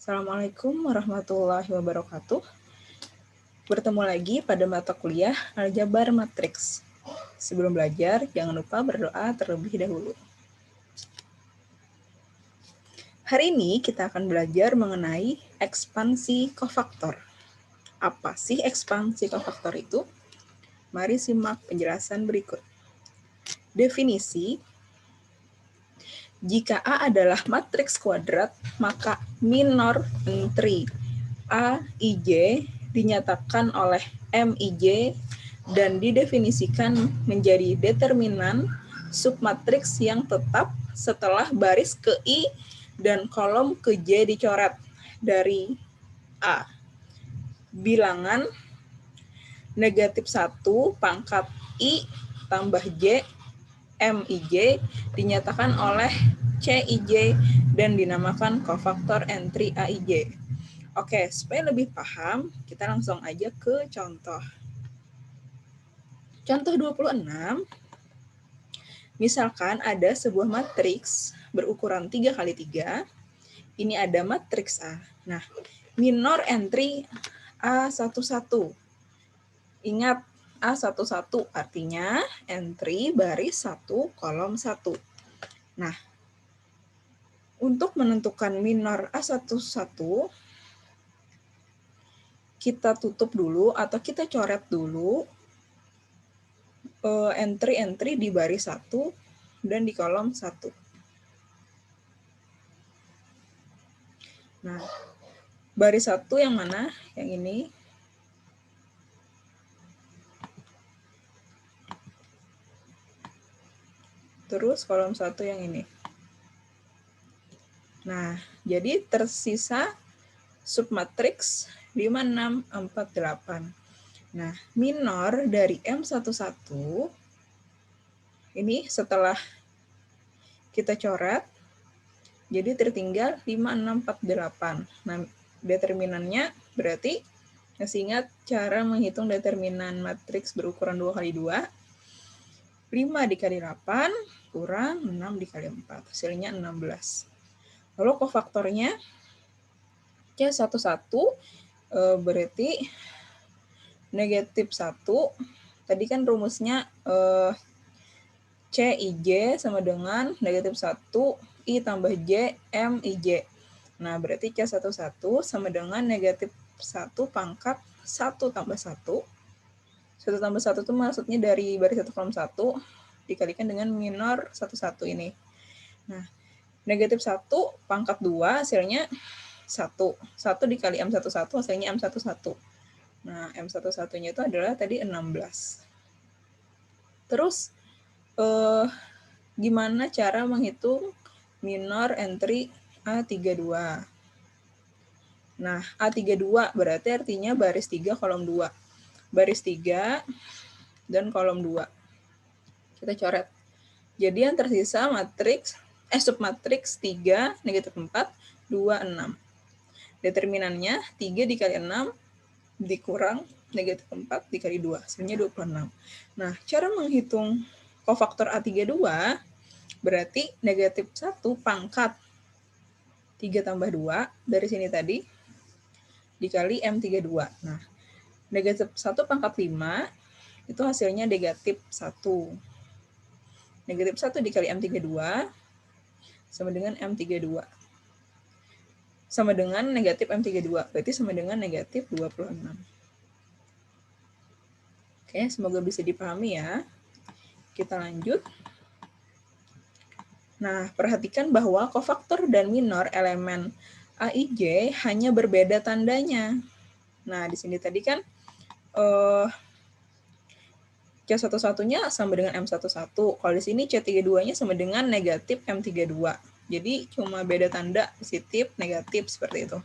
Assalamualaikum warahmatullahi wabarakatuh. Bertemu lagi pada mata kuliah Aljabar Matriks. Sebelum belajar, jangan lupa berdoa terlebih dahulu. Hari ini kita akan belajar mengenai ekspansi kofaktor. Apa sih ekspansi kofaktor itu? Mari simak penjelasan berikut. Definisi: jika A adalah matriks kuadrat, maka minor entry A, IJ dinyatakan oleh MIJ dan didefinisikan menjadi determinan submatriks yang tetap setelah baris ke I dan kolom ke J dicoret dari A. Bilangan negatif 1 pangkat I tambah J MIJ dinyatakan oleh CIJ dan dinamakan kofaktor entry AIJ. Oke, supaya lebih paham, kita langsung aja ke contoh. Contoh 26, misalkan ada sebuah matriks berukuran 3 kali 3, ini ada matriks A. Nah, minor entry A11. Ingat, A11 artinya entry baris 1, kolom 1. Nah, untuk menentukan minor A11, kita tutup dulu atau kita coret dulu entry-entry di baris 1 dan di kolom 1. Nah, baris 1 yang mana? Yang ini. Terus kolom 1 yang ini. Nah, jadi tersisa submatriks 5, 6, 4, 8. Nah, minor dari M11 ini setelah kita coret, jadi tertinggal 5, 6, 4, 8. Nah, determinannya berarti masih ingat cara menghitung determinan matriks berukuran 2 kali 2. 5 dikali 8 kurang 6 dikali 4. Hasilnya 16. Lalu kofaktornya C11 berarti negatif 1. Tadi kan rumusnya CIJ sama dengan negatif 1 I tambah J MIJ. Nah, berarti C11 sama dengan negatif 1 pangkat 1 tambah 1. 1 tambah 1 itu maksudnya dari baris 1 kolom 1 dikalikan dengan minor 11 ini. Nah, negatif 1 pangkat 2 hasilnya 1. 1 dikali M11 hasilnya M11. Nah, M11-nya itu adalah tadi 16. Terus, gimana cara menghitung minor entry A32? Nah, A32 berarti artinya baris 3 kolom 2. Baris 3 dan kolom 2. Kita coret. Jadi yang tersisa matriks submatriks 3, negatif 4, 2, 6. Determinannya 3 dikali 6 dikurang negatif 4 dikali 2, hasilnya 26. Nah, cara menghitung kofaktor A32 berarti negatif 1 pangkat 3 tambah 2 dari sini tadi dikali M32. Nah, negatif 1 pangkat 5 itu hasilnya negatif 1. Negatif 1 dikali M32 sama dengan M32. Sama dengan negatif M32, berarti sama dengan negatif 26. Oke, semoga bisa dipahami ya. Kita lanjut. Nah, perhatikan bahwa kofaktor dan minor elemen AIJ hanya berbeda tandanya. Nah, di sini tadi kan C11-nya sama dengan M11. Kalau di sini C32-nya sama dengan negatif M32. Jadi cuma beda tanda positif, negatif seperti itu.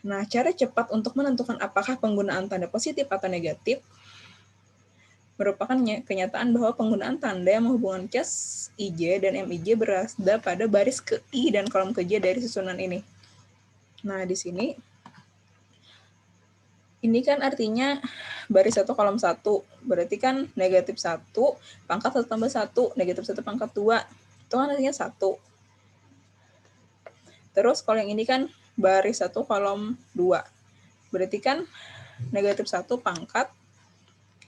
Nah, cara cepat untuk menentukan apakah penggunaan tanda positif atau negatif merupakan kenyataan bahwa penggunaan tanda yang menghubungkan cas IJ dan MIJ berada pada baris ke I dan kolom ke J dari susunan ini. Nah, di sini ini kan artinya baris 1 kolom 1. Berarti kan negatif 1 pangkat 1 tambah 1, negatif 1 pangkat 2. Itu kan artinya 1. Terus kalau yang ini kan baris 1 kolom 2. Berarti kan negatif 1 pangkat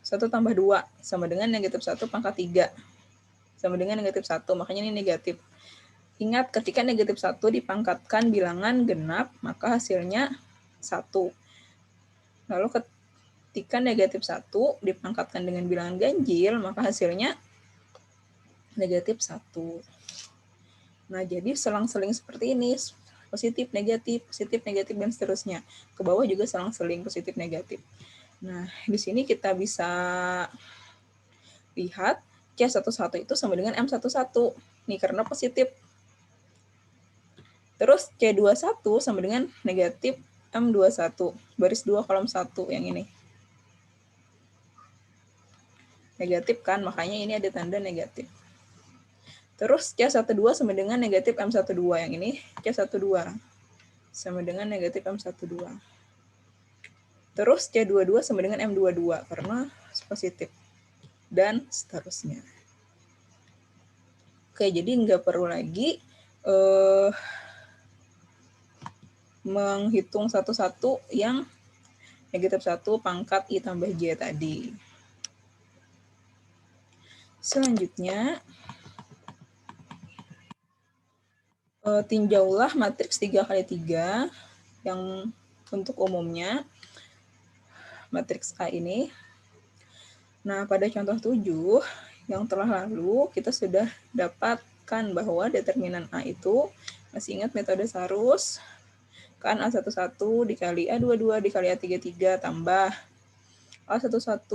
1 tambah 2 sama dengan negatif 1 pangkat 3. Sama dengan negatif 1, makanya ini negatif. Ingat, ketika negatif 1 dipangkatkan bilangan genap, maka hasilnya 1. Lalu ketika negatif 1 dipangkatkan dengan bilangan ganjil, maka hasilnya negatif 1. Nah, jadi selang-seling seperti ini, positif, negatif, dan seterusnya. Ke bawah juga selang-seling positif, negatif. Nah, di sini kita bisa lihat C11 itu sama dengan M11. Nih, karena positif. Terus C21 sama dengan negatif M21. Baris 2 kolom 1 yang ini. Negatif kan, makanya ini ada tanda negatif. Terus C12 sama dengan negatif M12 yang ini, C12 sama dengan negatif M12. Terus C22 sama dengan M22 karena positif. Dan seterusnya. Oke, jadi nggak perlu lagi menghitung satu-satu yang negatif 1 pangkat I tambah J tadi. Selanjutnya, tinjaulah matriks 3 kali 3 yang untuk umumnya matriks A ini. Nah, pada contoh 7 yang telah lalu kita sudah dapatkan bahwa determinan A itu, masih ingat metode Sarus, kan A11 dikali A22 dikali A33 tambah A11,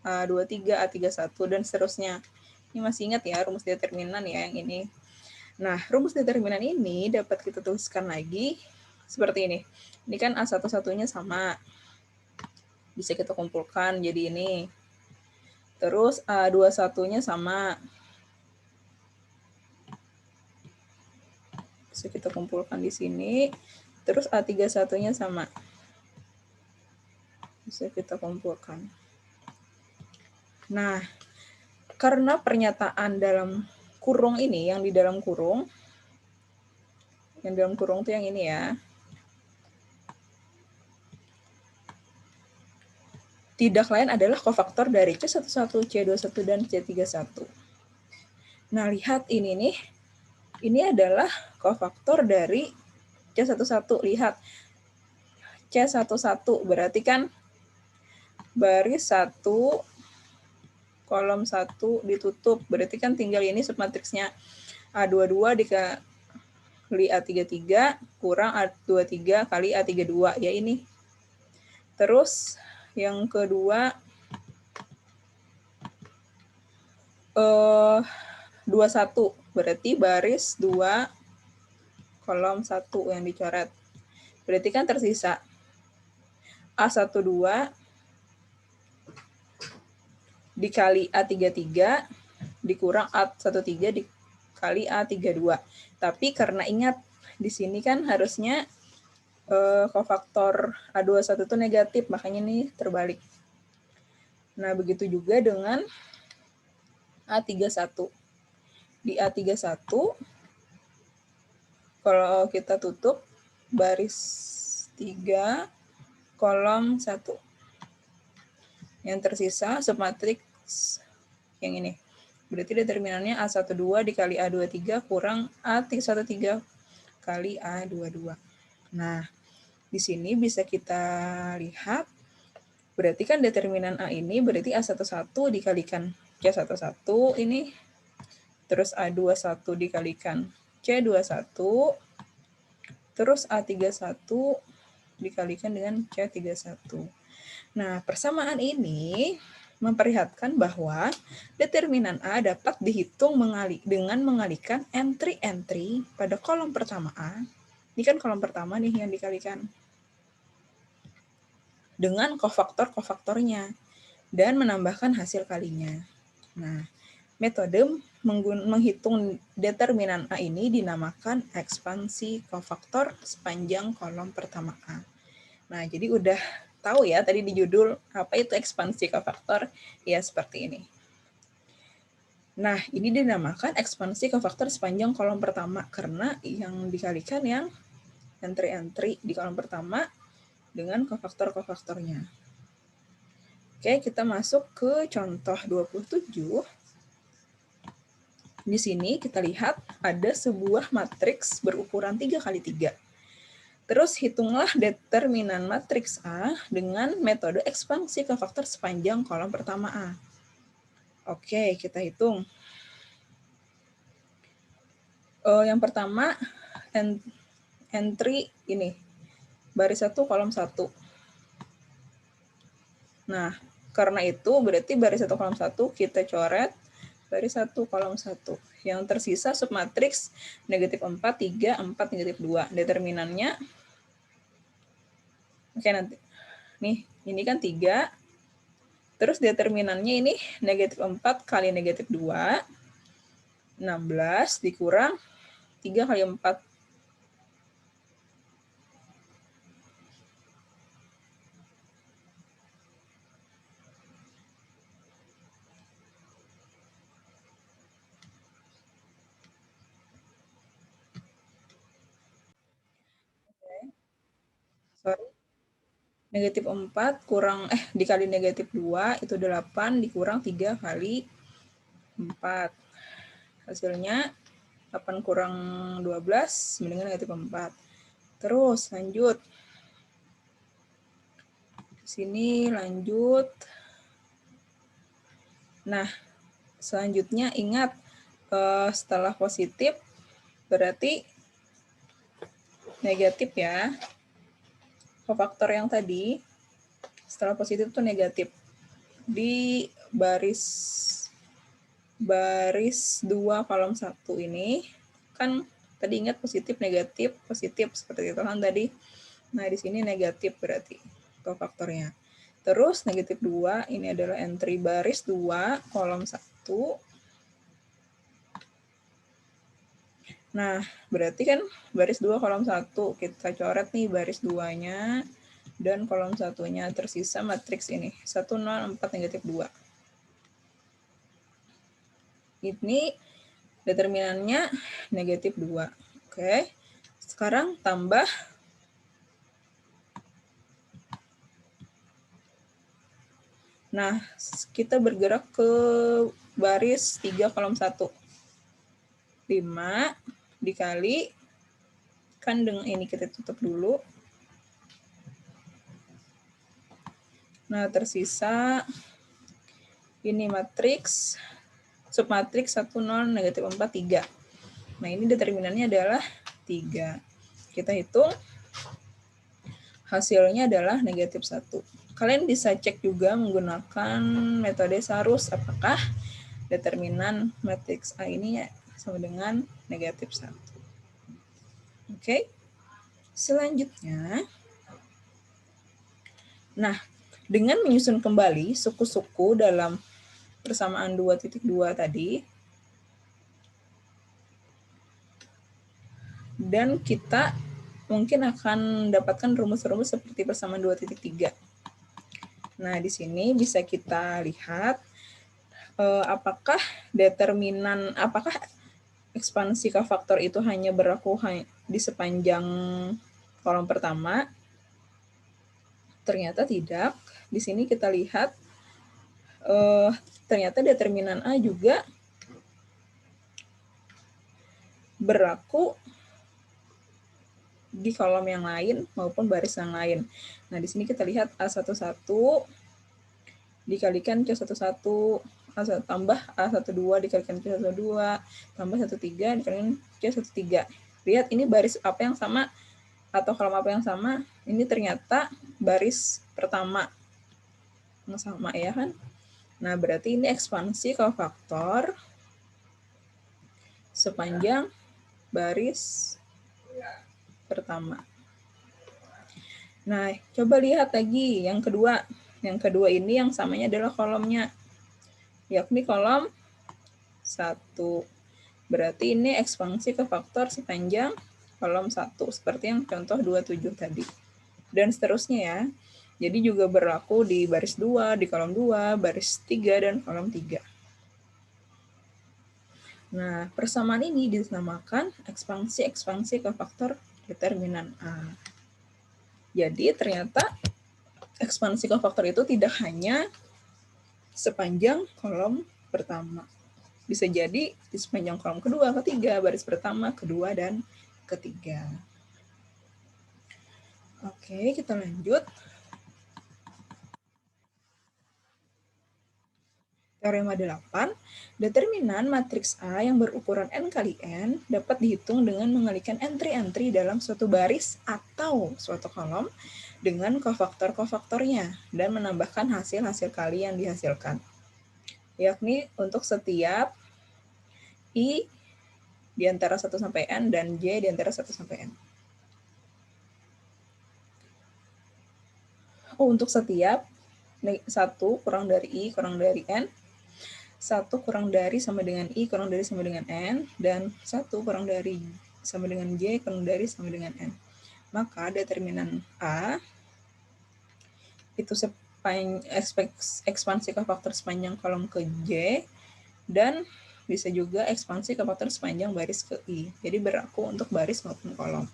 A23, A31, dan seterusnya. Ini masih ingat ya rumus determinan ya yang ini. Nah, rumus determinan ini dapat kita tuliskan lagi seperti ini. Ini kan A11-nya sama. Bisa kita kumpulkan jadi ini. Terus A21-nya sama. Bisa kita kumpulkan di sini. Terus A31-nya sama. Bisa kita kumpulkan. Nah, karena pernyataan dalam kurung ini, yang di dalam kurung tuh yang ini ya, tidak lain adalah kofaktor dari C11, C21, dan C31. Nah, lihat ini nih, ini adalah kofaktor dari C11. Lihat, C11 berarti kan baris 1, kolom 1 ditutup. Berarti kan tinggal ini submatriksnya A22 dikali A33 kurang A23 kali A32. Ya ini. Terus yang kedua, 21. Berarti baris 2, kolom 1 yang dicoret. Berarti kan tersisa A12 dikali A33 dikurang A13 dikali A32. Tapi karena ingat, di sini kan harusnya kofaktor A21 itu negatif, makanya ini terbalik. Nah, begitu juga dengan A31. Di A31, kalau kita tutup, baris 3, kolom 1. Yang tersisa submatriks yang ini. Berarti determinannya A12 dikali A23 kurang A13 kali A22. Nah, di sini bisa kita lihat, berarti kan determinan A ini berarti A11 dikalikan C11 ini, terus A21 dikalikan C21, terus A31 dikalikan dengan C31. Nah, persamaan ini memperlihatkan bahwa determinan A dapat dihitung dengan mengalihkan entry-entry pada kolom pertama A. Ini kan kolom pertama nih yang dikalikan. Dengan kofaktor-kofaktornya. Dan menambahkan hasil kalinya. Nah, metode menghitung determinan A ini dinamakan ekspansi kofaktor sepanjang kolom pertama A. Nah, jadi udah tahu ya tadi di judul apa itu ekspansi kofaktor? Ya, seperti ini. Nah, ini dinamakan ekspansi kofaktor sepanjang kolom pertama karena yang dikalikan yang entry-entry di kolom pertama dengan kofaktor-kofaktornya. Oke, kita masuk ke contoh 27. Di sini kita lihat ada sebuah matriks berukuran 3 kali 3. Terus hitunglah determinan matriks A dengan metode ekspansi kofaktor sepanjang kolom pertama A. Oke, kita hitung. Yang pertama, entry ini, baris 1, kolom 1. Nah, karena itu berarti baris 1, kolom 1 kita coret baris 1, kolom 1. Yang tersisa submatriks negatif 4, 3, 4, negatif 2. Determinannya, oke nanti. Nih, ini kan 3. Terus determinannya ini negatif 4 kali negatif 2. 16 dikurang 3 kali 4. Sorry. Negatif 4 kurang, dikali negatif 2, itu 8, dikurang 3 kali 4. Hasilnya 8 kurang 12, sama dengan negatif 4. Terus lanjut. Di sini lanjut. Nah, selanjutnya ingat, setelah positif berarti negatif ya. Kofaktor yang tadi, setelah positif itu negatif. Di baris 2 kolom 1 ini, kan tadi ingat positif, positif, seperti itu kan tadi. Nah, di sini negatif berarti kofaktornya. Terus negatif 2, ini adalah entry baris 2, kolom 1. Nah, berarti kan baris 2, kolom 1. Kita coret nih baris 2-nya, dan kolom 1-nya tersisa matriks ini, 1, 0, 4, negatif 2. Ini determinannya negatif 2. Oke, sekarang tambah. Nah, kita bergerak ke baris 3, kolom 1. 5 dikali, kan dengan ini kita tutup dulu. Nah, tersisa ini matriks, submatriks 1, 0, negatif 4, 3. Nah, ini determinannya adalah 3. Kita hitung, hasilnya adalah negatif 1. Kalian bisa cek juga menggunakan metode Sarus, apakah determinan matriks A ini sama dengan negatif 1. Oke. Selanjutnya, nah, dengan menyusun kembali suku-suku dalam persamaan 2.2 tadi, dan kita mungkin akan mendapatkan rumus-rumus seperti persamaan 2.3. Nah, di sini bisa kita lihat apakah ekspansi kofaktor itu hanya berlaku di sepanjang kolom pertama. Ternyata tidak. Di sini kita lihat ternyata determinan A juga berlaku di kolom yang lain maupun baris yang lain. Nah, di sini kita lihat A11 dikalikan C11, tambah A12 dikalikan C12, tambah 13 dikalikan C13. Lihat ini baris apa yang sama atau kolom apa yang sama? Ini ternyata baris pertama yang sama ya kan? Nah, berarti ini ekspansi kofaktor sepanjang baris pertama. Nah, coba lihat lagi yang kedua. Yang kedua ini yang samanya adalah kolomnya, yakni kolom 1. Berarti ini ekspansi kofaktor sepanjang kolom 1, seperti yang contoh 27 tadi. Dan seterusnya ya. Jadi juga berlaku di baris 2, di kolom 2, baris 3, dan kolom 3. Nah, persamaan ini dinamakan ekspansi kofaktor determinan A. Jadi ternyata ekspansi kofaktor itu tidak hanya sepanjang kolom pertama. Bisa jadi di sepanjang kolom kedua, ketiga, baris pertama, kedua, dan ketiga. Oke, kita lanjut. Teorema 8, determinan matriks A yang berukuran N kali N dapat dihitung dengan mengalihkan entry-entry dalam suatu baris atau suatu kolom dengan kofaktor-kofaktornya dan menambahkan hasil-hasil kali yang dihasilkan. Yakni untuk setiap I di antara 1 sampai N dan J di antara 1 sampai N. Untuk setiap 1 kurang dari I kurang dari N, 1 kurang dari sama dengan I kurang dari sama dengan N, dan 1 kurang dari sama dengan J kurang dari sama dengan N. Maka determinan A itu ekspansi kofaktor sepanjang kolom ke J, dan bisa juga ekspansi kofaktor sepanjang baris ke I. Jadi berlaku untuk baris maupun kolom.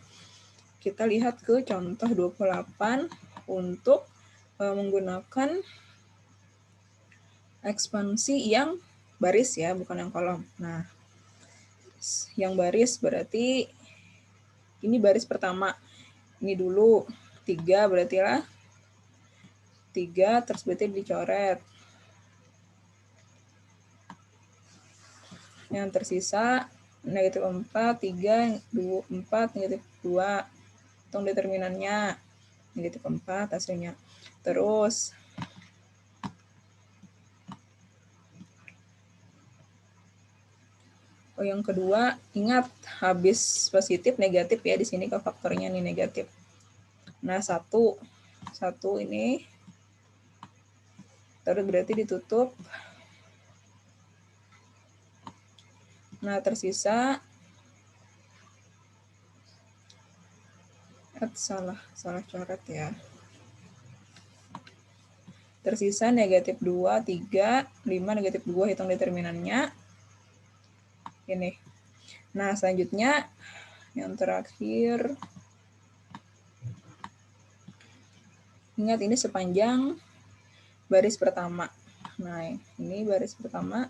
Kita lihat ke contoh 28 untuk menggunakan ekspansi yang baris ya, bukan yang kolom. Nah, yang baris berarti ini baris pertama. Ini dulu 3 berarti lah 3 terus berarti dicoret. Yang tersisa negatif 4, 3, 2, 4, negatif 2. Hitung determinannya. Negatif 4 hasilnya. Terus yang kedua, ingat habis positif negatif ya, di sini kofaktornya nih negatif. Nah, 1 ini terus berarti ditutup. Nah, tersisa salah coret ya. Tersisa negatif 2, 3, 5, negatif 2, hitung determinannya. Ini. Nah, selanjutnya yang terakhir, ingat ini sepanjang baris pertama. Nah, ini baris pertama.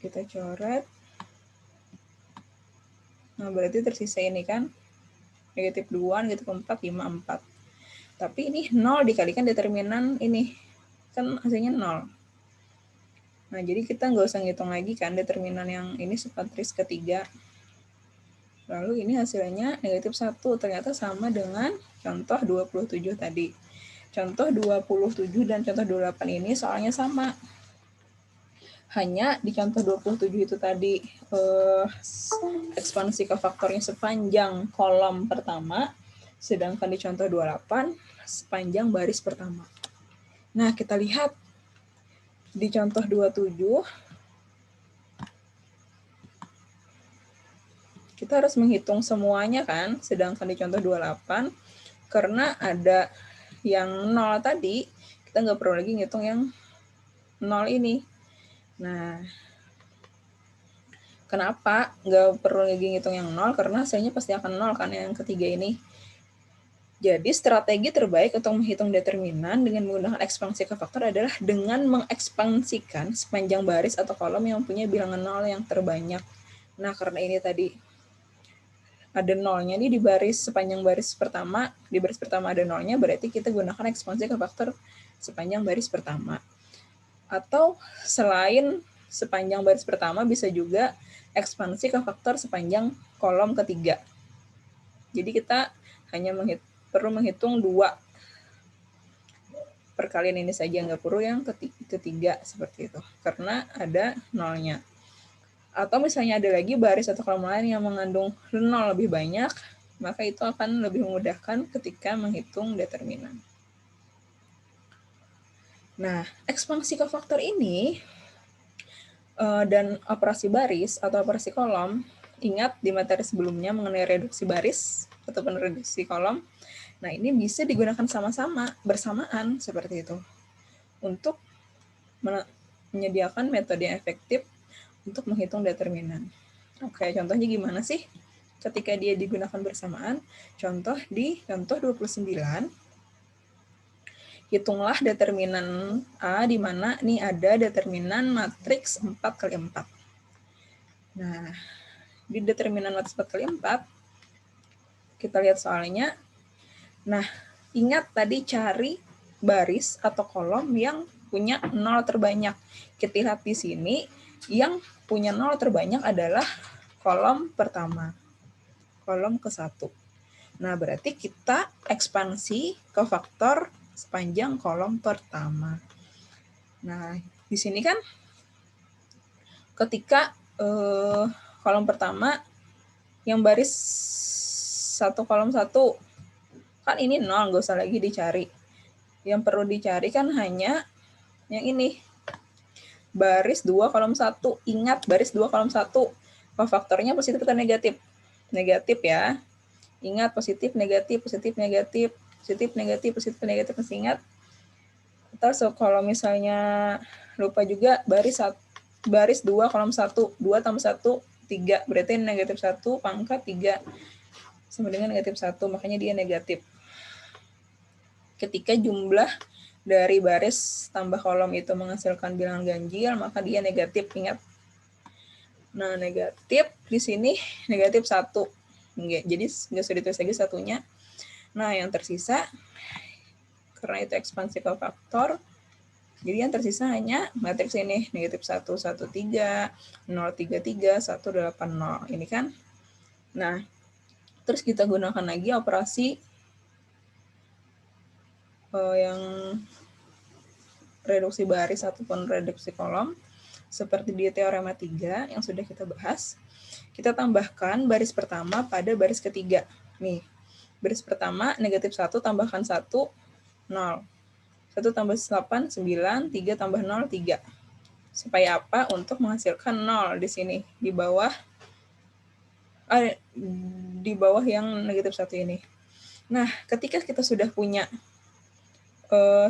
Kita coret. Nah, berarti tersisa ini kan. Negatif 2, negatif 4, 5, 4. Tapi ini 0 dikalikan determinan ini. Kan hasilnya 0. Nah, jadi kita nggak usah ngitung lagi kan determinan yang ini submatriks ketiga. Lalu ini hasilnya negatif 1. Ternyata sama dengan contoh 27 tadi. Contoh 27 dan contoh 28 ini soalnya sama. Hanya di contoh 27 itu tadi ekspansi kofaktornya sepanjang kolom pertama, sedangkan di contoh 28 sepanjang baris pertama. Nah, kita lihat di contoh 27, kita harus menghitung semuanya kan, sedangkan di contoh 28, karena ada yang 0 tadi, kita nggak perlu lagi ngitung yang 0 ini. Nah, kenapa nggak perlu lagi ngitung yang 0? Karena hasilnya pasti akan 0 kan yang ketiga ini. Jadi strategi terbaik untuk menghitung determinan dengan menggunakan ekspansi kofaktor adalah dengan mengekspansikan sepanjang baris atau kolom yang punya bilangan 0 yang terbanyak. Nah, karena ini tadi ada nolnya nih di baris sepanjang baris pertama, di baris pertama ada nolnya, berarti kita gunakan ekspansi kofaktor sepanjang baris pertama. Atau selain sepanjang baris pertama bisa juga ekspansi kofaktor sepanjang kolom ketiga. Jadi kita hanya perlu menghitung 2 perkalian ini saja, nggak perlu yang ketiga seperti itu, karena ada nolnya. Atau misalnya ada lagi baris atau kolom lain yang mengandung 0 lebih banyak, maka itu akan lebih memudahkan ketika menghitung determinan. Nah, ekspansi kofaktor ini dan operasi baris atau operasi kolom, ingat di materi sebelumnya mengenai reduksi baris ataupun reduksi kolom. Nah, ini bisa digunakan sama-sama, bersamaan seperti itu, untuk menyediakan metode yang efektif untuk menghitung determinan. Oke, contohnya gimana sih? ketika dia digunakan bersamaan. Contoh di contoh 29, hitunglah determinan A di mana nih ada determinan matriks 4 kali 4. Nah, di determinan matriks 4 kali 4, kita lihat soalnya. Nah, ingat tadi cari baris atau kolom yang punya 0 terbanyak. Kita lihat di sini, yang punya 0 terbanyak adalah kolom pertama, kolom ke-1. Nah, berarti kita ekspansi ke faktor sepanjang kolom pertama. Nah, di sini kan ketika kolom pertama yang baris 1 kolom 1, kan ini 0, nggak usah lagi dicari. Yang perlu dicari kan hanya yang ini, baris 2 kolom 1. Ingat, baris 2 kolom 1. Faktornya positif atau negatif? Negatif ya. Ingat, positif, negatif, positif, negatif, positif, negatif, positif, negatif, masih ingat? Terus kalau misalnya lupa juga, baris 2 kolom 1. 2 tambah 1, 3. Berarti negatif 1 pangkat 3 sama dengan negatif 1, makanya dia negatif. Ketika jumlah dari baris tambah kolom itu menghasilkan bilangan ganjil, maka dia negatif, ingat. Nah, negatif di sini negatif 1. Jadi nggak usah ditulis lagi satunya. Nah, yang tersisa, karena itu ekspansi ke faktor, jadi yang tersisa hanya matriks ini, negatif 1, 1, 3, 0, 3, 3, 1, 8, 0. Ini kan. Nah, terus kita gunakan lagi operasi yang reduksi baris ataupun reduksi kolom, seperti di teorema 3 yang sudah kita bahas. Kita tambahkan baris pertama pada baris ketiga. Nih, baris pertama negatif 1 tambahkan 1, 0. 1 tambah 8, 9, 3 tambah 0, 3. Supaya apa? Untuk menghasilkan 0 di sini, di bawah yang negatif 1 ini. Nah, ketika kita sudah punya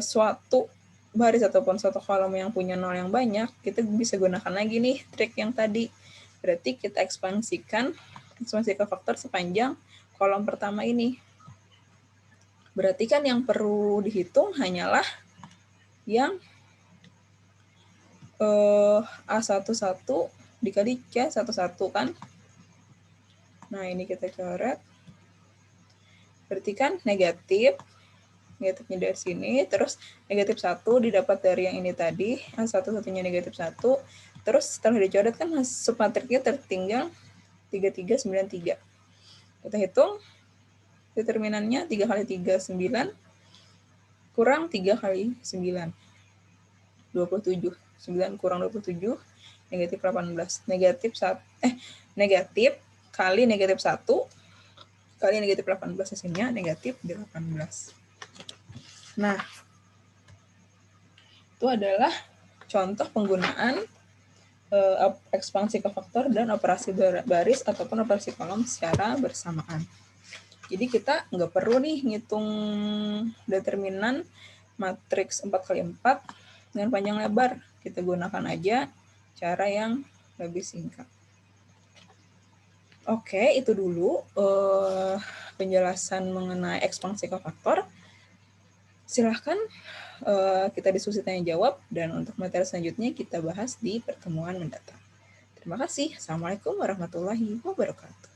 suatu baris ataupun suatu kolom yang punya 0 yang banyak, kita bisa gunakan lagi nih trik yang tadi. Berarti kita ekspansi ke faktor sepanjang kolom pertama ini. Berarti kan yang perlu dihitung hanyalah yang A11 dikali C11 kan. Nah, ini kita coret. Berarti kan negatifnya dari sini, terus negatif 1 didapat dari yang ini tadi, A11-nya negatif 1, terus setelah dicoret kan submatriknya tertinggal 3393. Kita hitung determinannya 3 kali 3, 9, kurang 3 kali 9, 27. 9 kurang 27, negatif 18. Negatif kali negatif 1 kali negatif 18, hasilnya negatif 18. Nah, itu adalah contoh penggunaan ekspansi ke faktor dan operasi baris ataupun operasi kolom secara bersamaan. Jadi kita nggak perlu nih ngitung determinan matriks 4 kali 4 dengan panjang lebar. Kita gunakan aja cara yang lebih singkat. Oke, itu dulu penjelasan mengenai ekspansi ke faktor. Silahkan kita diskusi tanya jawab, dan untuk materi selanjutnya kita bahas di pertemuan mendatang. Terima kasih. Assalamualaikum warahmatullahi wabarakatuh.